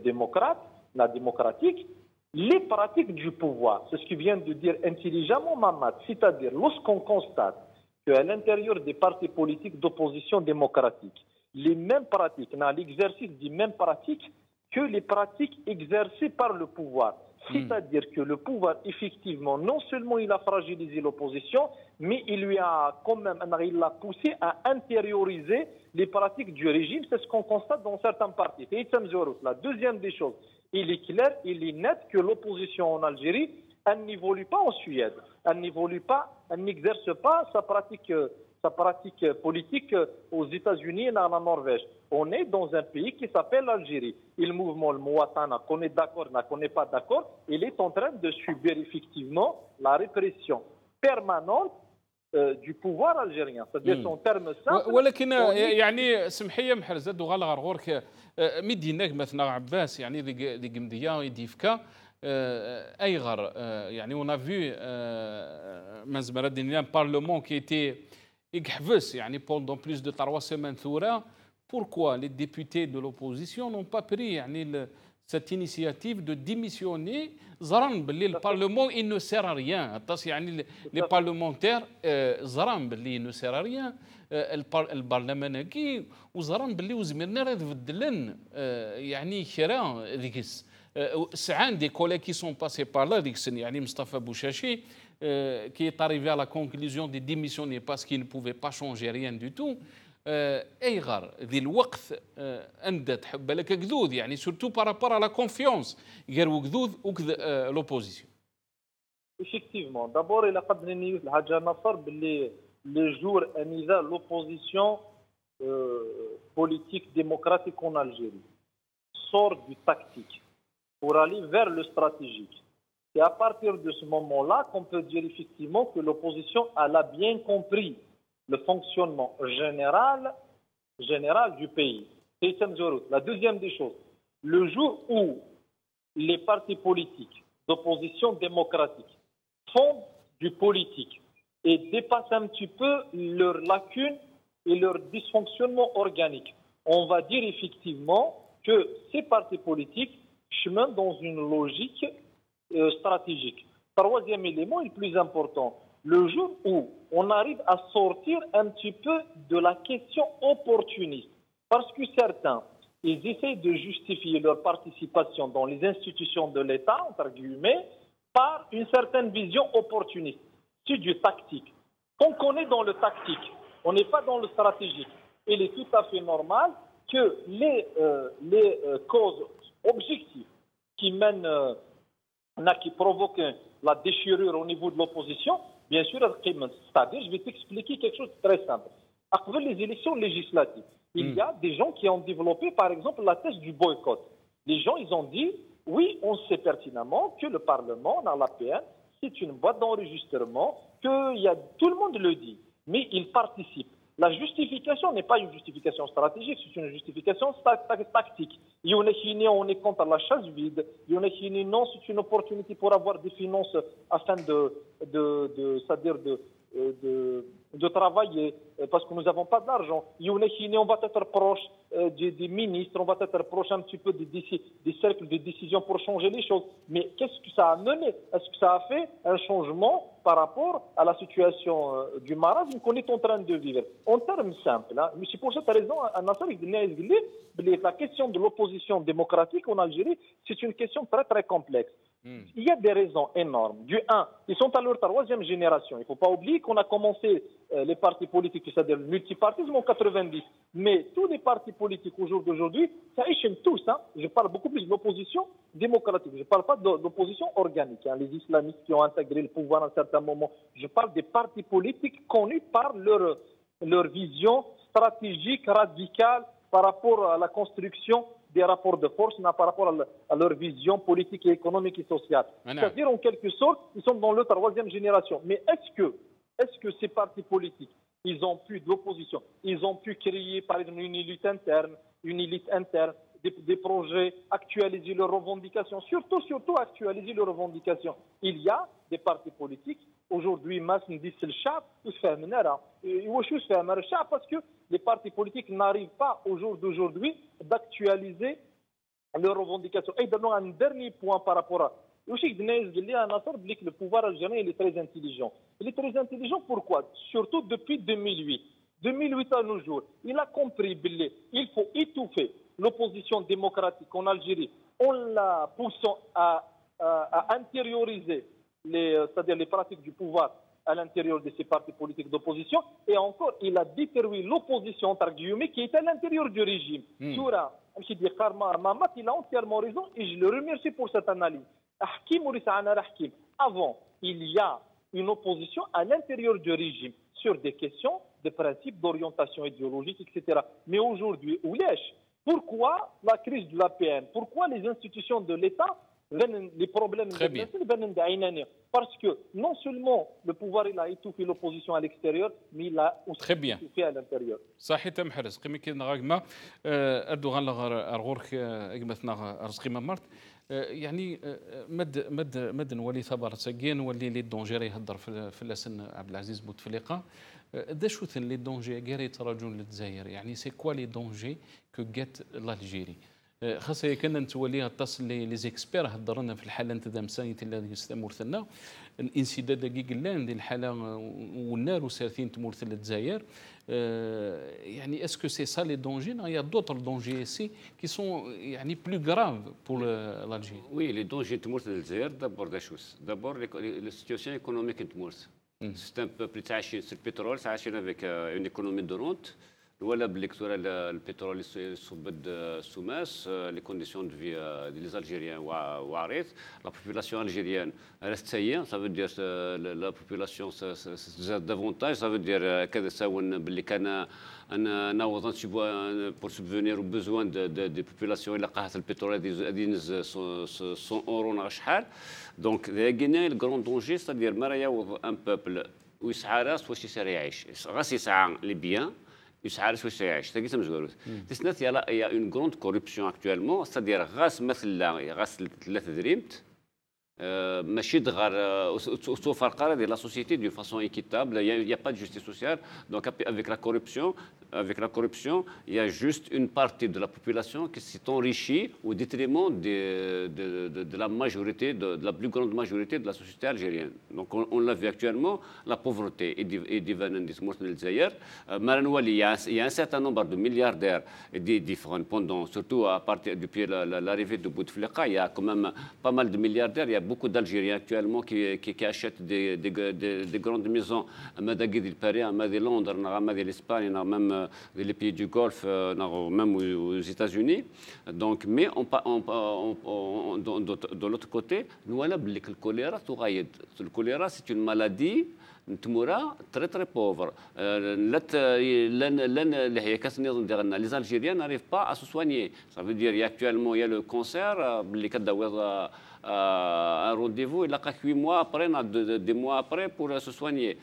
démocratique, les pratiques du pouvoir. C'est ce que vient de dire intelligemment Mamad. C'est-à-dire, lorsqu'on constate qu'à l'intérieur des partis politiques d'opposition démocratique, les mêmes pratiques, l'exercice des mêmes pratiques que les pratiques exercées par le pouvoir. C'est-à-dire que le pouvoir, effectivement, non seulement il a fragilisé l'opposition, mais il lui a quand même, il l'a poussé à intérioriser les pratiques du régime. C'est ce qu'on constate dans certains partis. La deuxième des choses, il est clair, il est net que l'opposition en Algérie, elle n'évolue pas en Suède. Elle n'évolue pas, elle n'exerce pas sa sa pratique politique aux États-Unis et en Norvège. On est dans un pays qui s'appelle l'Algérie. Et le mouvement, le Mouattana, qu'on est d'accord, qu'on n'est pas d'accord, il est en train de subir effectivement la répression permanente du pouvoir algérien. C'est-à-dire son terme simple. ولكن يعني سمحيه محرزه دوغال غرغورك مدينك مثلا عباس يعني دي قمديه يديفكا ايغر يعني on a vu مازمرا دينا بارلمون qui était يحبس يعني pendant plus de 3 semaines ثوره. Pourquoi les députés de l'opposition n'ont pas pris يعني cette initiative de démissionner زران باللي le parlement il ne sert à rien يعني les parlementaires زران باللي il ne sert à rien البرلمان هكي وزران باللي وزميرنا راه تبدلن يعني كرا ذيكس سعان دي كوليك qui sont passés par là ديك السن يعني مصطفى بوشاشي qui est arrivé à la conclusion de démissionner parce qu'il ne pouvait pas changer rien du tout. ايغار ذي الوقت انت تحب لك كذوذ يعني سورتو بارابور على كونفيونس غير وكذوذ وكذ لوبوزيسيون. Effectivement, d'abord il a قد نيوز الحاجه نصر باللي le jour انذا l'opposition politique démocratique en Algérie sort du tactique pour aller vers le stratégique. C'est à partir de ce moment-là qu'on peut dire effectivement que l'opposition elle a bien compris le fonctionnement général du pays. La deuxième des choses, le jour où les partis politiques d'opposition démocratique font du politique et dépassent un petit peu leurs lacunes et leur dysfonctionnement organique, on va dire effectivement que ces partis politiques cheminent dans une logique stratégique. Troisième élément, et le plus important, le jour où on arrive à sortir un petit peu de la question opportuniste, parce que certains, ils essaient de justifier leur participation dans les institutions de l'État, entre guillemets, par une certaine vision opportuniste. C'est du tactique. Tant qu'on est dans le tactique, on n'est pas dans le stratégique. Il est tout à fait normal que les causes objectives qui mènent, qui provoquent la déchirure au niveau de l'opposition, bien sûr, c'est-à-dire, je vais t'expliquer quelque chose de très simple. Après les élections législatives, il y a des gens qui ont développé, par exemple, la thèse du boycott. Les gens, ils ont dit, oui, on sait pertinemment que le Parlement, dans l'APN, c'est une boîte d'enregistrement, que tout le monde le dit, mais ils participent. La justification n'est pas une justification stratégique, c'est une justification tactique. Il y en a qui on est contre la chasse vide, il y en a qui non, c'est une opportunité pour avoir des finances afin c'est-à-dire de travailler, parce que nous n'avons pas d'argent. Il y en a qui on va être proche des ministres, on va être proche un petit peu des cercles de décision pour changer les choses. Mais qu'est-ce que ça a mené? Est-ce que ça a fait un changement par rapport à la situation du marasme qu'on est en train de vivre? En termes simples, hein, mais c'est pour cette raison, la question de l'opposition démocratique en Algérie, c'est une question très très complexe. Il y a des raisons énormes. Du 1, ils sont à leur 3e génération. Il ne faut pas oublier qu'on a commencé les partis politiques, c'est-à-dire le multipartisme en 90. Mais tous les partis politiques au jour d'aujourd'hui, ça échine tous. Hein. Je parle beaucoup plus de l'opposition démocratique. Je ne parle pas de l'opposition organique. Hein. Les islamistes qui ont intégré le pouvoir à un certain moment. Je parle des partis politiques connus par leur vision stratégique, radicale par rapport à la construction des rapports de force, par rapport à leur vision politique et économique et sociale. C'est-à-dire, en quelque sorte, ils sont dans leur 3e génération. Mais est-ce que ces partis politiques, ils ont pu, de l'opposition, ils ont pu créer, par exemple, une élite interne, des projets, actualiser leurs revendications, surtout actualiser leurs revendications. Il y a des partis politiques, aujourd'hui, parce que les partis politiques n'arrivent pas au jour d'aujourd'hui d'actualiser leurs revendications. Et d'abord, un dernier point par rapport à le pouvoir algérien il est très intelligent. Il est très intelligent pourquoi? Surtout depuis 2008. 2008 à nos jours, il a compris qu'il faut étouffer l'opposition démocratique en Algérie en la poussant à intérioriser c'est-à-dire les pratiques du pouvoir à l'intérieur de ces partis politiques d'opposition. Et encore, il a détruit l'opposition, entre guillemets, qui est à l'intérieur du régime. Il a entièrement raison et je le remercie pour cette analyse. Avant, il y a une opposition à l'intérieur du régime sur des questions de principes, d'orientation idéologique, etc. Mais aujourd'hui, pourquoi la crise de l'APN? Pourquoi les institutions de l'État, les problèmes de parce que non seulement le pouvoir il a étouffé l'opposition à l'extérieur, mais il a aussi étouffé à l'intérieur. صحيح تم حرز قيمة كنا غاقما أردوغان لغار أرغورك أقمتنا أرزقيمة مرت يعني مد نولي ثبار ساقين نولي لي دونجيري يهدر في اللسن عبد العزيز بوتفليقة دا شوثن لي دونجي قاري تراجون للجزائر يعني سي كوا لي دونجي كو جات الجيري خاصة كنا نتولي اتصل لي زيكسبير هضرنا في الحالة نتاع مسانيت الذي يستمرثنا الانسداد دقيق لان دي الحالة والنار وساثين تمرث للجزائر يعني اسكو سي سا لي دونجي il y a d'autres dangers ici qui sont يعني plus graves pour l'Algérie. Oui, les dangers تمرث للجزائر d'abord دا شوس d'abord la situation économique تمرث. C'est un peu plus تعيشين sur le pétrole, تعيشين avec une économie de rente. ولا بالكثره البترول يصبد السماس لي كونديسيون دو في دي الجيريان وعريض لا بوبولاسيون الجيريان رست سيئه سا فو دير لا بوبولاسيون زاد دافونتاج سا فو دير كذا ساون باللي كان نعوض بور سبفونير بوزوان دي بوبولاسيون الا قاعت البترول هذه ينز 100 اورو ناغ شحال دونك كاين الكرون دونجي سا دير ما راه يعوض ان بوبل ويسعى راس واش يسير يعيش غاس يسعى لي بيان il y a une grande corruption actuellement, c'est-à-dire grâce ماشي دغار فرقه ديال لا سوسيتي دو فاسون ايكيتابل il y a pas de justice sociale donc avec la corruption il y a juste une partie de la population qui s'est enrichie au détriment de la majorité de la plus grande majorité de la société algérienne donc on l'a vu actuellement la pauvreté et il y a un certain nombre de milliardaires différents pendant surtout à partir depuis l'arrivée de Bouteflika il y a quand même pas mal de milliardaires il y a beaucoup d'Algériens actuellement qui achètent des grandes maisons à Madagui del Paris, à Londres, à l'Espagne, même les pays du Golfe, même aux États-Unis. Donc, mais de l'autre côté, nous avons le choléra. Le choléra, c'est une maladie. Très très pauvre. Les Algériens n'arrivent pas à se soigner. Ça veut dire qu'actuellement il y a le cancer, un rendez-vous, il a 8 mois après, 2 mois après pour se soigner.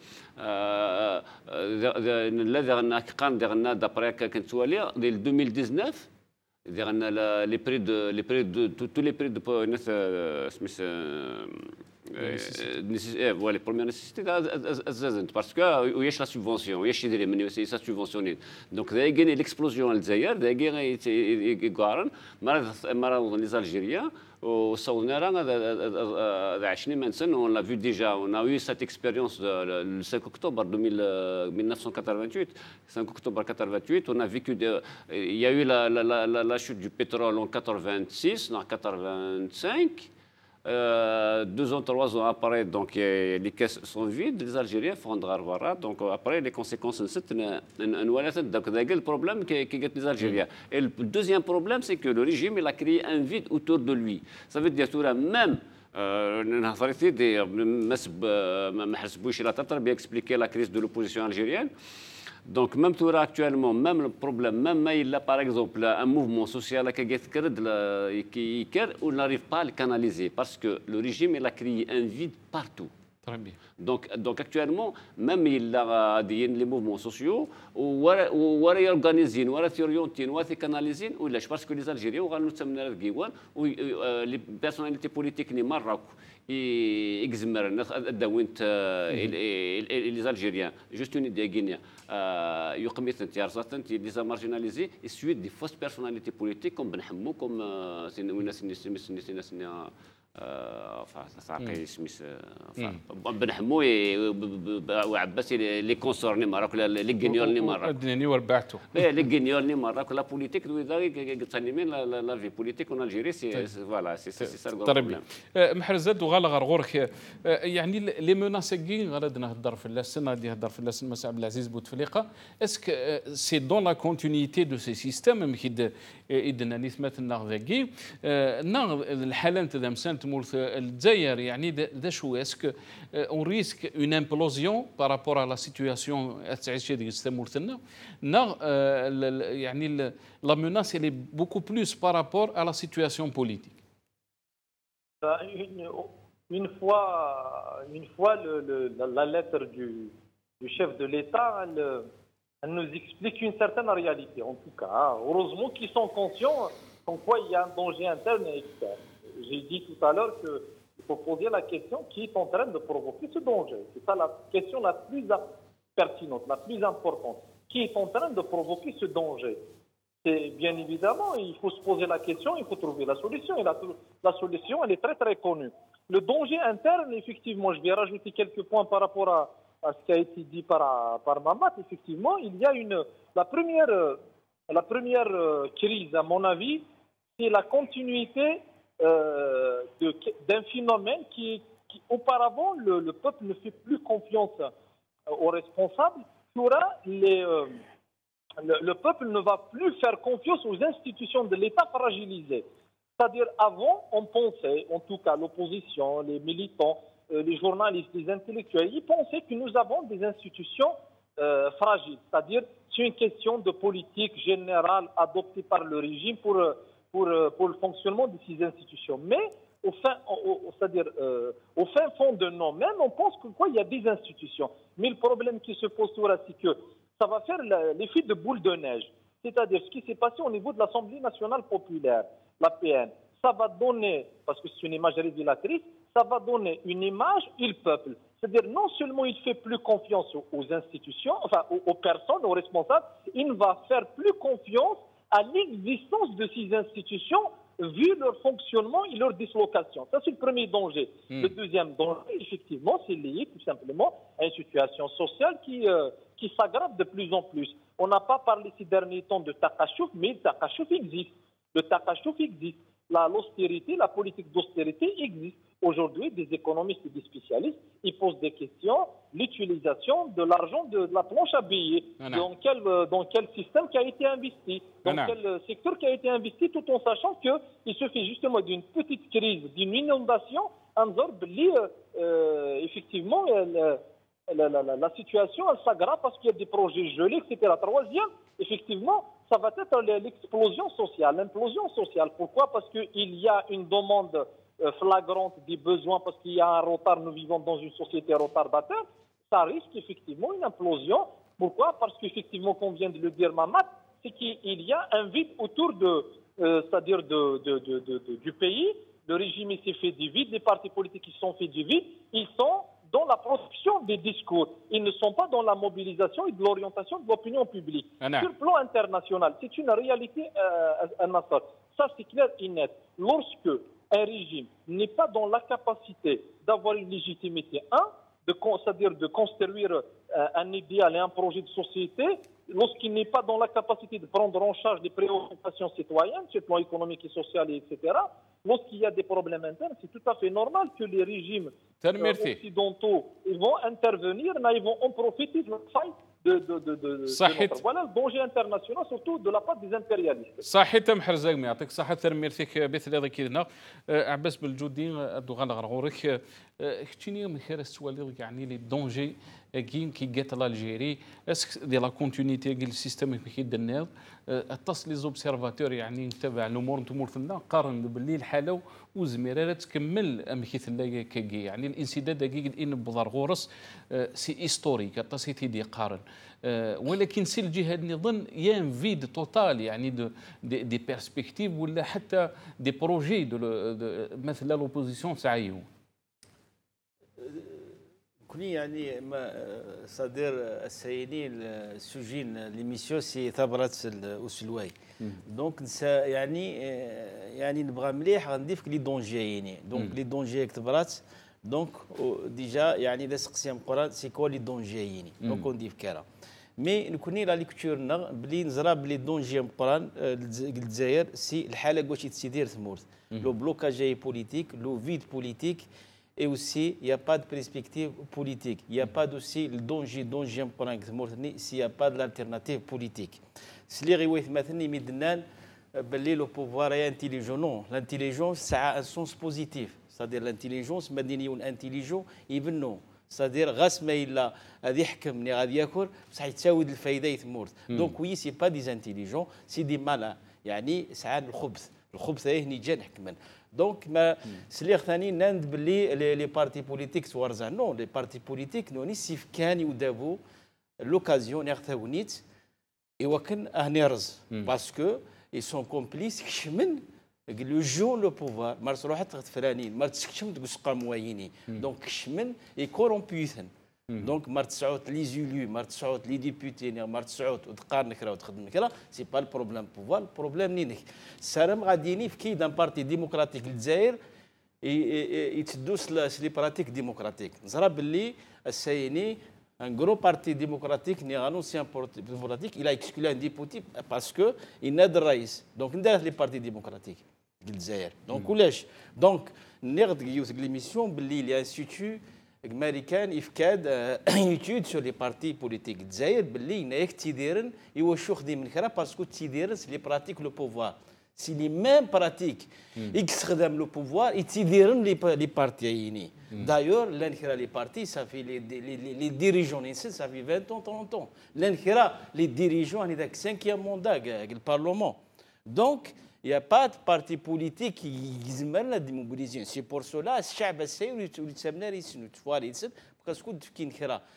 D'après en 2019, les prix de tous les prix de les premières nécessités parce que il y a la subvention il y a ça subventionné donc il y a l'explosion algérienne il y a les Algériens on l'a vu déjà on a eu cette expérience le 5 octobre 1988 5 octobre 1988 on a vécu il y a eu la chute du pétrole en 86 en 85 2 ans, 3 ans après, donc les caisses sont vides, les Algériens font de l'argent. Donc après, les conséquences, c'est le problème qui est les Algériens. Et le deuxième problème, c'est que le régime il a créé un vide autour de lui. Ça veut dire que même bien expliqué la crise de l'opposition algérienne. Donc même actuellement, même le problème, même il a par exemple un mouvement social qui on n'arrive pas à le canaliser parce que le régime il a créé un vide partout. Très bien. Donc actuellement, même il a les mouvements sociaux, ou organisés, ou orientés, ou canalisés, parce que les Algériens ou les personnalités politiques du Maroc et les Algériens, juste une idée guinéenne, ils les ont marginalisés et suite des fausses personnalités politiques comme Benhamou, comme بن حموي وعباسي لي كونسورني مراك لي غينيولني مراك الدنيا وربعتو لي غينيولني مراك لا بوليتيك تصنيمين لا في بوليتيك اون الجيري سي فوالا سي سا البروبليم محرزات وغالا غرغورك يعني لي مناسقين غادي نهضر في اللسن غادي يهضر في اللسن مسا عبد العزيز بوتفليقه اسك سي دون لا كونتينيتي دو سي سيستيم مكيد اذن نيثمات النغذاكي الحاله نتاع مسان تمورث الجزائر يعني ذا شو اسك اون ريسك اون امبلوزيون بارابور على سيتوياسيون تعيش هذيك تمورثنا يعني لا ميناس elle est beaucoup plus par rapport à la situation politique. Une fois la lettre du chef de l'État, elle nous explique une certaine réalité, en tout cas. Heureusement qu'ils sont conscients qu'en quoi il y a un danger interne et externe. J'ai dit tout à l'heure qu'il faut poser la question qui est en train de provoquer ce danger. C'est ça la question la plus pertinente, la plus importante. Qui est en train de provoquer ce danger? C'est bien évidemment, il faut se poser la question, il faut trouver la solution. Et la solution, elle est très très connue. Le danger interne, effectivement, je vais rajouter quelques points par rapport à ce qui a été dit par Mamat. Effectivement, il y a la première crise, à mon avis, c'est la continuité d'un phénomène qui auparavant, le peuple ne fait plus confiance aux responsables. Le peuple ne va plus faire confiance aux institutions de l'État fragilisées. C'est-à-dire, avant, on pensait, en tout cas l'opposition, les militants, les journalistes, les intellectuels, ils pensaient que nous avons des institutions fragiles. C'est-à-dire, c'est une question de politique générale adoptée par le régime pour le fonctionnement de ces institutions. Mais, au fin fond de nous-mêmes, on pense qu'il y a des institutions. Mais le problème qui se pose là, c'est que ça va faire l'effet de boule de neige. C'est-à-dire ce qui s'est passé au niveau de l'Assemblée nationale populaire, l'APN. Ça va donner, parce que c'est une image révélatrice, ça va donner une image et le peuple. C'est-à-dire non seulement il fait plus confiance aux institutions, enfin aux personnes, aux responsables, il va faire plus confiance à l'existence de ces institutions vu leur fonctionnement et leur dislocation. Ça, c'est le premier danger. Le deuxième danger, effectivement, c'est lié tout simplement à une situation sociale qui s'aggrave de plus en plus. On n'a pas parlé ces derniers temps de Takachouf, mais le Takachouf existe. Le Takachouf existe. L'austérité, la politique d'austérité existe. Aujourd'hui, des économistes et des spécialistes, ils posent des questions, l'utilisation de l'argent de la planche à billets, dans quel système qui a été investi, dans quel secteur qui a été investi, tout en sachant qu'il suffit justement d'une petite crise, d'une inondation, effectivement, la situation elle s'aggrave parce qu'il y a des projets gelés, etc. Troisième, effectivement, ça va être l'explosion sociale, l'implosion sociale. Pourquoi? Parce qu'il y a une demande flagrante des besoins, parce qu'il y a un retard, nous vivons dans une société retardataire, ça risque effectivement une implosion. Pourquoi? Parce qu'effectivement, comme vient de le dire Mamat, c'est qu'il y a un vide autour c'est-à-dire du pays. Le régime s'est fait du vide, les partis politiques qui sont faits du vide, ils sont dans la production des discours. Ils ne sont pas dans la mobilisation et de l'orientation de l'opinion publique. Sur le plan international, c'est une réalité, Nassar. Ça, c'est clair et net. Lorsque un régime n'est pas dans la capacité d'avoir une légitimité, c'est-à-dire de construire un idéal et un projet de société, lorsqu'il n'est pas dans la capacité de prendre en charge les préoccupations citoyennes, sur le plan économique et social, etc., lorsqu'il y a des problèmes internes, c'est tout à fait normal que les régimes occidentaux ils vont intervenir, mais ils vont en profiter de la faille voilà le danger international, surtout de la part des impérialistes. صحيت محرزاق ما يعطيك صحة ترميرتك مثل هذا كيدنا عباس بالجودي دوغان غرغورك كتشيني من خير السؤال يعني لي دونجي كي جات l'Algérie est-ce que la continuité ديال السيستم كي دناو اتصل لي زوبسيرفاتور يعني تبع الامور نتوما ثنا قارن باللي الحاله وزميره تكمل امكيث لا كي يعني الانسداد دقيق ان بضر غورس سي هيستوريك اتصيتي دي قارن ولكن سي الجهه نظن يان فيد توتال يعني دي بيرسبكتيف ولا حتى دي بروجي مثل لوبوزيسيون تاعيو كوني يعني صدير السيني السجين ليميسيون سي ثبرت السلواي دونك يعني نبغى مليح غنضيف لي دونجيين دونك لي دونجي كتبرات دونك ديجا يعني لا سقسيام قران سي كوا لي دونجيين دونك نضيف كرا مي نكوني لا ليكتورنا بلي نزرا بلي دونجي قران الجزائر سي الحاله واش تسيدير ثمورت لو بلوكاج بوليتيك لو فيد بوليتيك. Et aussi, il n'y a pas de perspective politique. Il n'y a pas aussi le danger s'il n'y a pas de l'alternative politique. Si les réouïs maintenant le pouvoir est intelligent, non. L'intelligence, ça a un sens positif. سادير الانتيليجونس مدنيون انتيليجون يبنوا سادير غاس ما الا غادي يحكم ملي غادي ياكل بصح يتساود الفايده يتمورت دونك وي سي با دي انتيليجون سي دي مالا يعني ساعات الخبث هني جا نحكمن دونك ما سليغ ثاني ناند باللي لي بارتي بوليتيك سوارزا نو لي بارتي بوليتيك نوني سيف كان يودابو لوكازيون يغتاونيت يوكن اهنيرز باسكو اي سون كومبليس كشمن لو جو لو بوفوار مارس روحت تفرانين مارس تسكشم تقصقا مويني دونك كشمن اي كورومبيوثن دونك مارت تسعود لي زوليو مارت تسعود لي ديبوتي مارت تسعود وتقارن كرا وتخدم كرا سي با البروبليم بوفوار البروبليم نينك سارم غاديني في كي دان بارتي ديمقراطيك الجزائر يتدوس لي براتيك ديمقراطيك نزرا باللي السايني un gros parti démocratique, un ancien parti démocratique, il a exclu un député parce qu'il n'a de raïs. Donc, il y a les partis démocratiques. Donc, donc, l'émission, il y a un institut américain qui fait une étude sur les partis politiques. Il y a un institut parce que c'est les pratiques le pouvoir. C'est les mêmes pratiques qui se le pouvoir et qui les partis. D'ailleurs, les partis, ça fait les dirigeants, ça fait 20 ans, 30 ans. Les dirigeants, ils ont le 5e mandat, le Parlement. Donc, il n'y a pas de parti politique qui mène la démobilisation. C'est pour cela que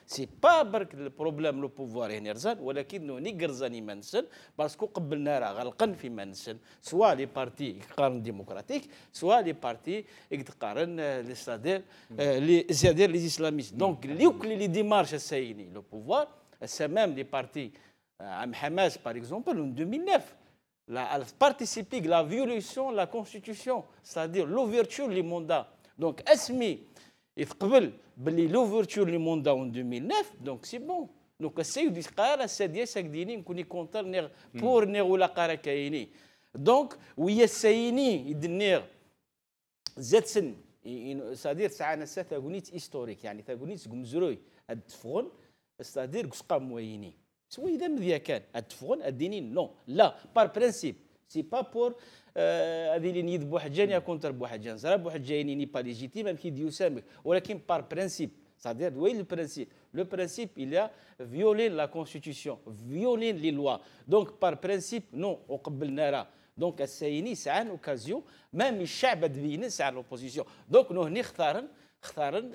c'est pas le problème le pouvoir énergétique, ولكن نقرزاني منسن باسكو قبلنا راه غلقن في منسن سواء لي بارتي يقارن ديمقراطيك سواء لي بارتي يقارن لي سادير لي اسلاميست دونك لي ديمارش السايني لو بوفوار سا ميم لي بارتي عام حماس باغ اكزومبل en 2009 a participé à la violation de la Constitution, c'est-à-dire l'ouverture du mandat. Donc, Asmi, il قبل باللي l'ouverture du mandat en 2009, donc c'est bon. Donc, السيد يقال السادية ساكديني نكوني كونتر بور نيغ ولا قارا كايني. دونك ويا السايني يدنيغ زاد سن c'est-à-dire ساعنا ثاغونيت هيستوريك يعني ثاغونيت قمزروي الدفغن c'est-à-dire قسقا مويني. سوي إذا مذيا كان التفغن الديني نو لا بار برانسيب سي با بور هذه اللي نيد بوحجان يا كونتر بوحجان زرا بوحجاني ني با ليجيتيم ام كي ديو سامك ولكن بار برانسيب c'est-à-dire وين البرانسيب لو برانسيب il y a violé la constitution violé les lois donc par principe non وقبلنا راه دونك السايني ساعان اوكازيون مام الشعب دبينا ساعان لوبوزيسيون دونك نو هني اختارن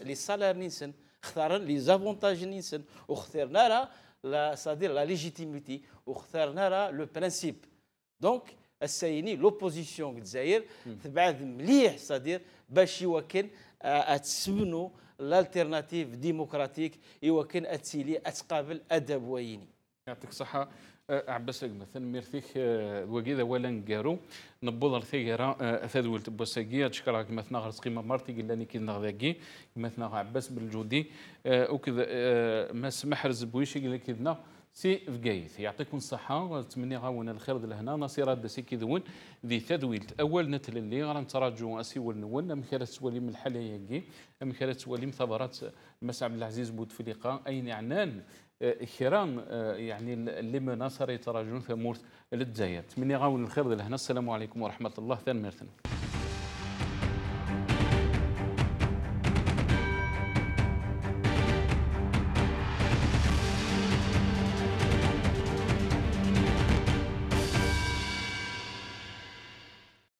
لي سالار نيسن اختارن لي زافونتاج نيسن واخترنا راه c'est-à-dire la légitimité واختارنا le principe donc السايني l'opposition الجزائر تبعد مليح c'est-à-dire باش يوكن تسبنوا l'alternative démocratique يوكن اتسيلي اتقابل ادب ويني يعطيك الصحة عباس مثلا ميرثيك وكذا ولا نقارو نبوض ثيرا ثذول تبوساكي تشكرك مثلا غرس قيمة مرتي قال لي كي نغذاكي مثلا عباس بالجودي وكذا ما سمح رزبويشي قال لك كذا سي فقايث يعطيكم الصحة ونتمنى غاونا الخير لهنا نصيرات دسي كذون ذي تذويلت أول نتل اللي غنتراجعوا أسي ونون أم كانت سوالي من الحالة ياكي أم كانت سوالي من ثبرات مسا عبد العزيز بوتفليقة أين عنان كيران يعني اللي مناصر يتراجعون في مورث للجزائر تمني غاون الخير لهنا السلام عليكم ورحمة الله ثاني ميرثن